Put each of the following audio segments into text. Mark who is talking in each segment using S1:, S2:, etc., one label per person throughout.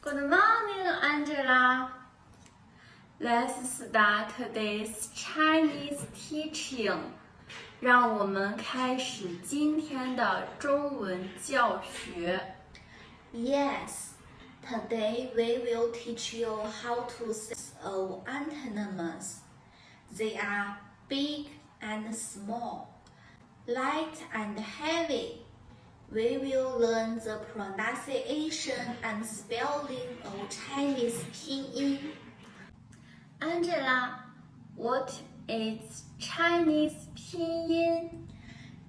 S1: Good morning, Angela. Let's start today's Chinese teaching. 让我们开始今天的中文教学。
S2: Yes, today we will teach you how to say of antonyms. They are big and small, light and heavy. We will learn the pronunciation and spelling of Chinese pinyin.
S1: Angela, what is Chinese pinyin?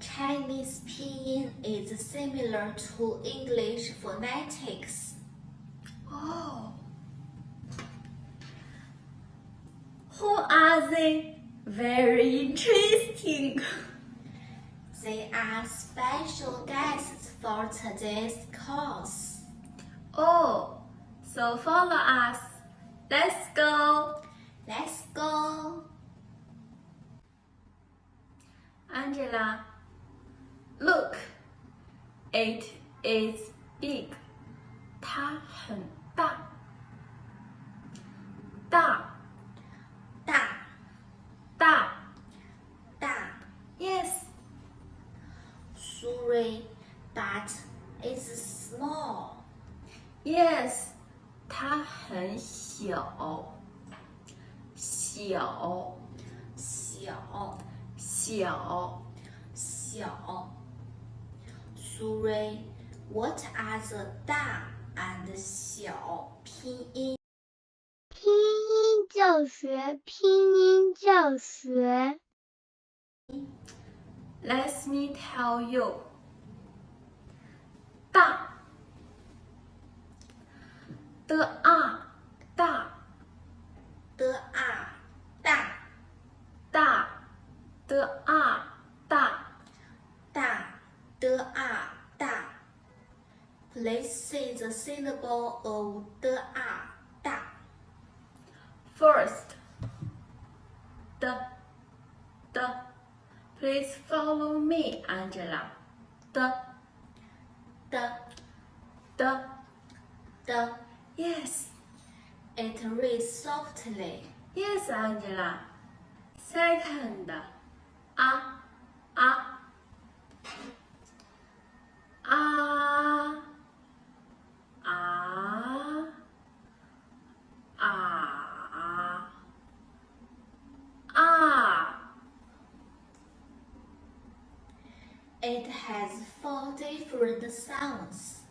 S2: Chinese pinyin is similar to English phonetics.
S1: Oh. Who are they? Very interesting.
S2: They are special guests for today's course.
S1: Oh, so follow us. Let's go.
S2: Let's go.
S1: Angela, look. It is big. 它很大。大。
S2: 大。
S1: 大。
S2: 大。
S1: Yes.
S2: Sorry, but it's small.
S1: Yes. 它很小。小。
S2: 小。
S1: 小。
S2: 小。Sorry, what are the 大 and 小拼音？
S3: 拼音教学，拼音教学。
S1: Let me tell you. 大。的啊，大。
S2: 的啊，大。
S1: 大。的啊，大。
S2: 大。的啊，大。Please say the syllable of 的啊，大。
S1: First. 的。Please follow me, Angela. 的。Yes.
S2: It reads softly.
S1: Yes, Angela. Second. 啊。
S2: It has 4 different sounds.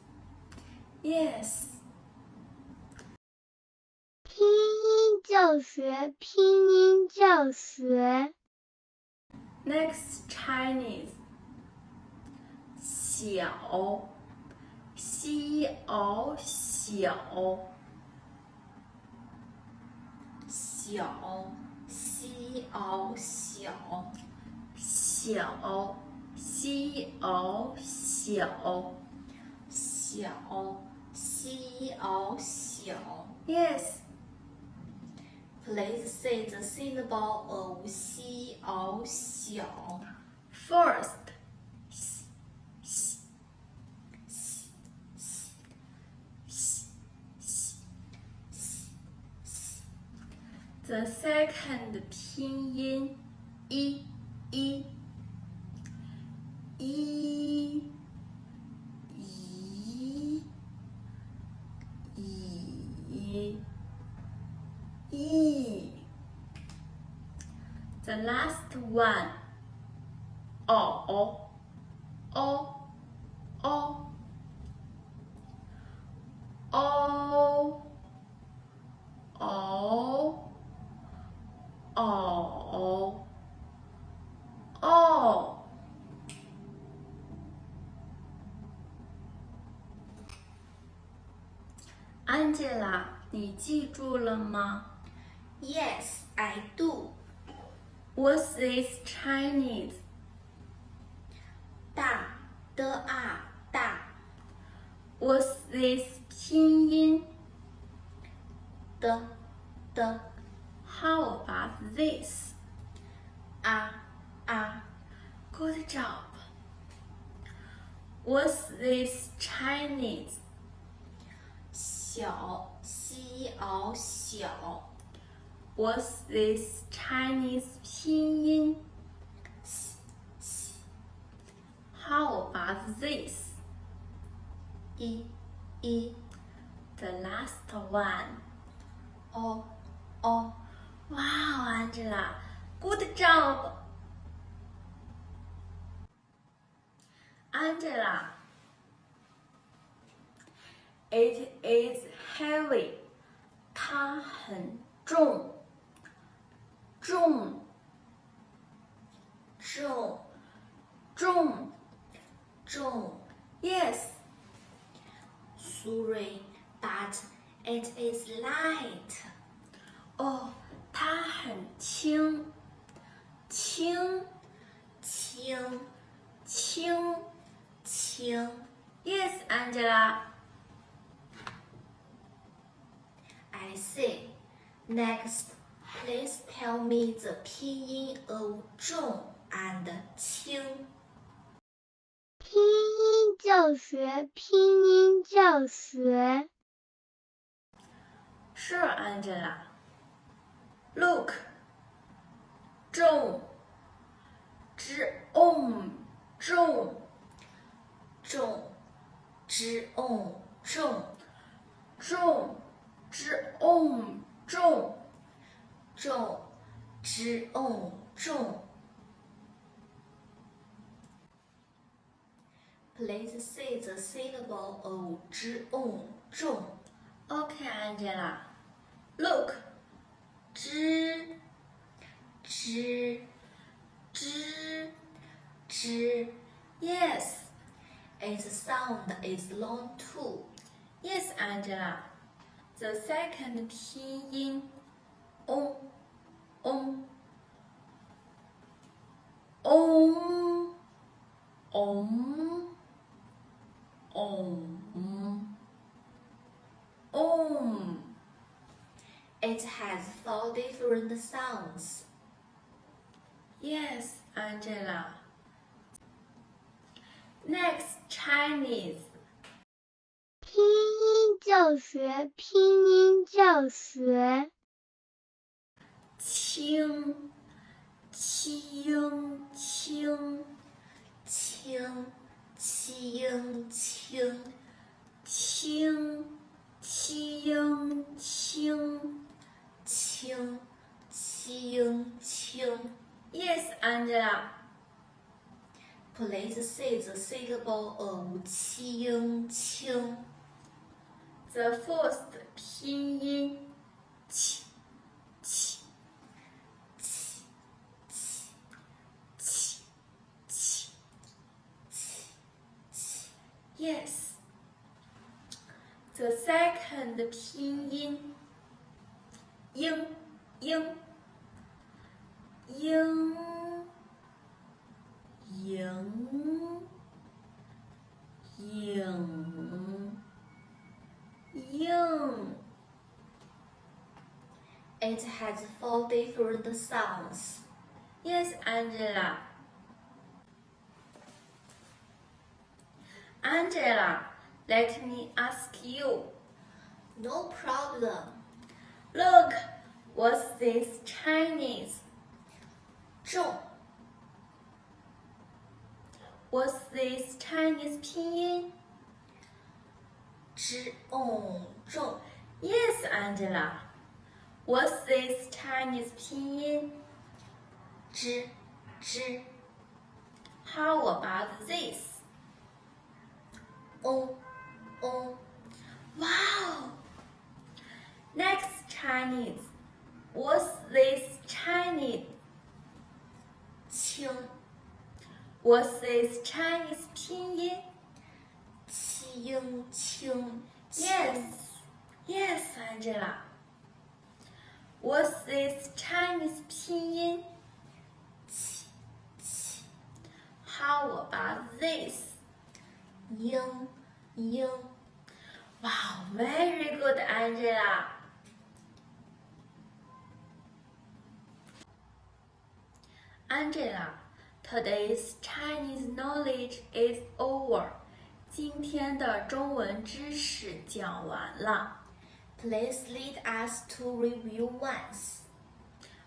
S1: Yes.
S3: 拼音教学，拼音教学。
S1: Next Chinese. 小。西袄小。
S2: 小。西袄小。
S1: 小。西袄小。
S2: 小。西袄小。
S1: Yes.
S2: Please say the syllable of 西袄小.
S1: First. The second 拼音一。The last one. O. Angela, 你记住了吗？
S2: Yes, I do.
S1: What's this Chinese?
S2: 大。的啊，大。
S1: What's this 拼音？
S2: 的。
S1: How about this?
S2: 啊。
S1: Good job. What's this Chinese?
S2: 小，西袄小。
S1: What's this Chinese 拼音 ？How about this?
S2: E
S1: The last one.
S2: O
S1: Wow, Angela, good job. Angela, it is heavy. 它很重，重，
S2: 重
S1: 重。
S2: 重。
S1: Yes.
S2: Sorry, but it is light.
S1: 哦，它很轻，轻，
S2: 轻
S1: 轻。
S2: 轻。
S1: Yes, Angela.
S2: I see. Next, please tell me the 拼音 of 重 and 轻。
S3: 拼音教学，拼音教学。
S1: Sure, Angela. Look. 重，重，重，
S2: 重 zhong 重
S1: 重，重，
S2: 重 zhong 重。Please say the syllable of zhong 重。
S1: Okay, Angela. Look.
S2: 知
S1: Yes.
S2: Its sound is long too.
S1: Yes, Angela. The second 拼音 on, on, on, on, on.
S2: It has 4 different sounds.
S1: Yes, Angela. Next, Chinese.
S3: 拼音教学，拼音教学。
S1: 轻，轻，轻，
S2: 轻轻轻
S1: 轻，轻，轻。
S2: 轻轻轻。
S1: Yes, Angela.
S2: Please say the syllable of 轻轻。
S1: The first 拼音 qi, qi, qi, qi, qi, qi. Yes. The second 拼音 ing, ing, ing, ing, ing, ing.
S2: It has 4 different sounds.
S1: Yes, Angela. Angela, let me ask you.
S2: No problem.
S1: Look, what's this Chinese?
S2: 重
S1: What's this Chinese 拼音?
S2: zhong 重
S1: Yes, Angela. What's this Chinese 拼音?
S2: zh
S1: How about this?
S2: on
S1: Wow! Next Chinese. What's this Chinese?
S2: 轻
S1: What's this Chinese 拼音?
S2: 轻轻
S1: Yes. Yes, Angela. What's this Chinese 拼音? How about this?
S2: 英
S1: Wow, very good, Angela. Angela, today's Chinese knowledge is over. 今天的中文知识讲完了。
S2: Please lead us to review once.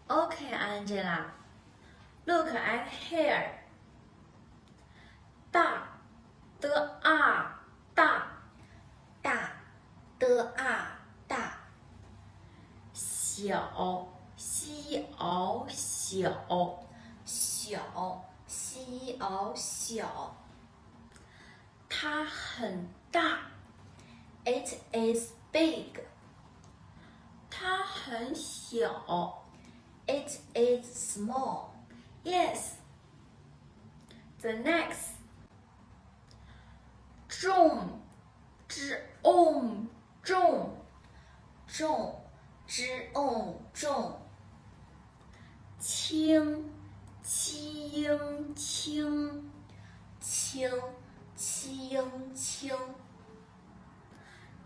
S1: Okay, Angela. Look at here. 大的啊大，
S2: 大的啊大，
S1: 小西袄小，
S2: 小西袄小。
S1: 它很大，
S2: It is big.
S1: 它很小。
S2: It is small.
S1: Yes. The next. 重，zhong重，
S2: 重，zhong重。
S1: 轻，轻轻，
S2: 轻轻。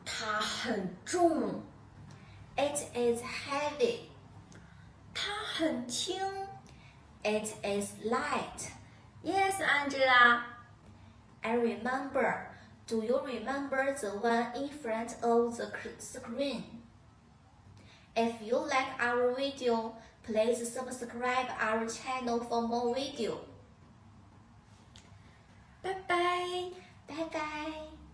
S1: 它很重，
S2: It is heavy.
S1: 它很轻。
S2: It is light.
S1: Yes, Angela.
S2: I remember. Do you remember the one in front of the screen? If you like our video, please subscribe our channel for more video.
S1: Bye bye.
S2: Bye bye.